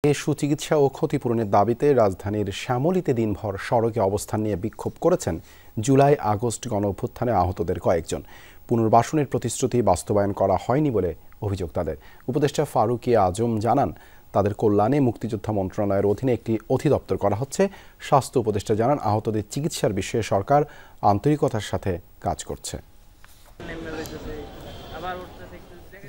সুচিকিৎসা ও ক্ষতিপূরণের দাবিতে রাজধানীর শ্যামলীতে দিনভর সড়কে অবস্থান নিয়ে বিক্ষোভ করেছেন জুলাই আগস্ট গণঅভ্যুত্থানে আহতদের কয়েকজন। পুনর্বাসনের প্রতিশ্রুতি বাস্তবায়ন করা হয়নি বলে অভিযোগ তাদের। উপদেষ্টা ফারুকী আজম জানান, তাদের কল্যাণে মুক্তিযোদ্ধা মন্ত্রণালয়ের অধীনে একটি অধিদপ্তর করা হচ্ছে। স্বাস্থ্য উপদেষ্টা জানান, আহতদের চিকিৎসার বিষয়ে সরকার আন্তরিকতার সাথে কাজ করছে।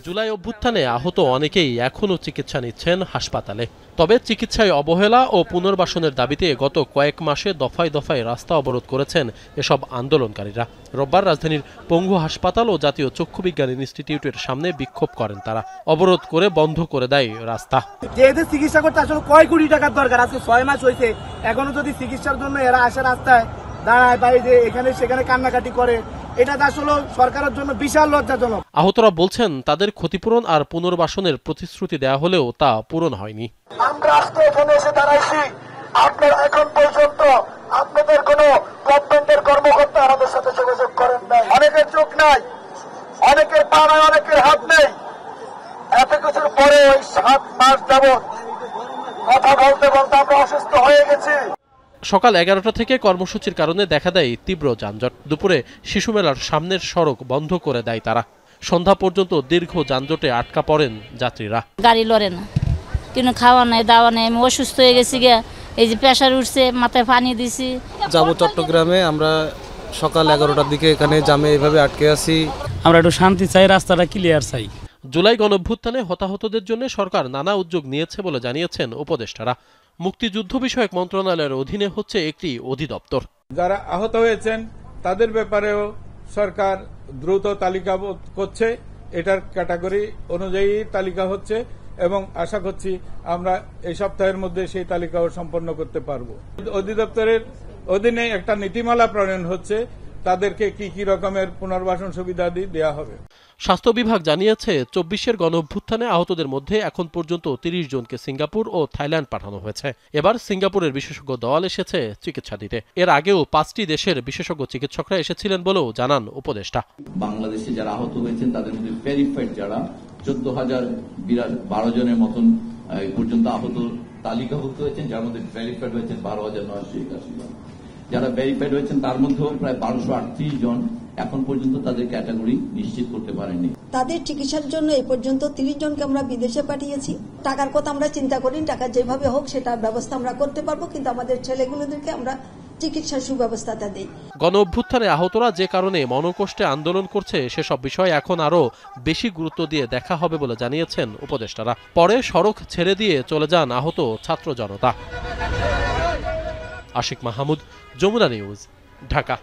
জুলাই অভ্যুত্থানে আহত অনেকেই এখনও চিকিৎসা নিচ্ছেন হাসপাতালে। তবে চিকিৎসায় অবহেলা ও পুনর্বাসনের দাবিতে গত কয়েক মাসে দফায় দফায় রাস্তা অবরোধ করেছেন এসব আন্দোলনকারীরা। রোববার রাজধানীর পঙ্গু হাসপাতাল ও জাতীয় চক্ষু বিজ্ঞান ইনস্টিটিউটের সামনে বিক্ষোভ করেন তারা। অবরোধ করে বন্ধ করে দেয় রাস্তা। এদের চিকিৎসা করতে আসলে কয় কোটি টাকার দরকার? আজকে 6 মাস হয়েছে, এখনো যদি চিকিৎসার জন্য এরা আসে রাস্তায় দাঁড়ায়, বাইরে এখানে সেখানে কান্নাকাটি করে, এটা আসলে সরকারের জন্য বিশাল লজ্জাজনক। আহতরা বলছেন, তাদের ক্ষতিপূরণ আর পুনর্বাসনের প্রতিশ্রুতি দেওয়া হলেও তা পূরণ হয়নি। আমরা আজকে এখানে এসে দাঁড়াইছি, আপনারা এখন পর্যন্ত আপনাদের কোনো গভর্নমেন্টের কর্মকর্তা আমাদের সাথে যোগাযোগ করেন নাই। অনেকের চোখ নাই, অনেকের পা নাই, অনেকের হাত নেই। এত কিছুর পরে ওই 7 মাস যাবৎ কথা বলতে বলতে আমরা অসুস্থ হয়ে গেছি। সকাল 11টা থেকে কর্মসূচির কারণে দেখা দেয় তীব্র যানজট। দুপুরে শিশু মেলার সামনের সড়ক বন্ধ করে দেয় তারা। সন্ধ্যা পর্যন্ত দীর্ঘ যানজটে আটকা পড়েন যাত্রীরা। গাড়ি লড়ে না, কিন্তু খাওয়া নাই, দাওয়া নেই। আমি অসুস্থ হয়ে গেছি গিয়া, এই যে প্রেশার উঠছে, মাথায় পানি দিছি। যাবো চট্টগ্রামে, আমরা সকাল 11টার দিকে এখানে জামে এইভাবে আটকে আছি। আমরা একটু শান্তি চাই, রাস্তাটা ক্লিয়ার চাই। জুলাই গণঅভ্যুত্থানে হতাহতদের জন্য সরকার নানা উদ্যোগ নিয়েছে বলে জানিয়েছেন উপদেষ্টারা। মুক্তিযুদ্ধ বিষয়ক মন্ত্রণালয়ের অধীনে হচ্ছে একটি অধিদপ্তর। যারা আহত হয়েছেন তাদের ব্যাপারেও সরকার দ্রুত তালিকা করছে, এটার ক্যাটাগরি অনুযায়ী তালিকা হচ্ছে এবং আশা করছি আমরা এই সপ্তাহের মধ্যে সেই তালিকাও সম্পন্ন করতে পারবো। অধিদপ্তরের অধীনে একটা নীতিমালা প্রণয়ন হচ্ছে, তাদেরকে কি কি রকমের পুনর্বাসন সুবিধা দেওয়া হবে। স্বাস্থ্য বিভাগ জানিয়েছে, 24-এর গণঅভ্যুত্থানে আহতদের মধ্যে এখন পর্যন্ত 30 জনকে সিঙ্গাপুর ও থাইল্যান্ড পাঠানো হয়েছে। এবার সিঙ্গাপুরের বিশেষজ্ঞ দল এসেছে চিকিৎসা দিতে। এর আগেও 5টি দেশের বিশেষজ্ঞ চিকিৎসকরা এসেছিলেন বলেও জানান উপদেষ্টা। বাংলাদেশে যারা আহত হয়েছেন তাদের মধ্যে ভেরিফাইড যারা 14,012 জনের মতন পর্যন্ত আহত তালিকাভুক্ত হয়েছেন, যার মধ্যে ভেরিফাইড হয়েছেন 12,981 জন। যারা ভেরিফাইড হয়েছেন তার মধ্যেও প্রায় 1238 জন এখন পর্যন্ত তাদের ক্যাটাগরি নিশ্চিত করতে পারেননি। তাদের চিকিৎসার জন্য এই পর্যন্ত 30 জনকে আমরা বিদেশে পাঠিয়েছি। টাকার কথা আমরা চিন্তা করি, টাকা যেভাবে হোক সেটার ব্যবস্থা আমরা করতে পারবো, কিন্তু আমাদের ছেলেগুলোদেরকে আমরা চিকিৎসার সুব্যবস্থাটা দেই। গণঅভ্যুত্থানে আহতরা যে কারণে মনোকষ্টে আন্দোলন করছে সেসব বিষয় এখন আরো বেশি গুরুত্ব দিয়ে দেখা হবে বলে জানিয়েছেন উপদেষ্টারা। পরে সড়ক ছেড়ে দিয়ে চলে যান আহত ছাত্র জনতা। আশিক মাহমুদ, যমুনা নিউজ, ঢাকা।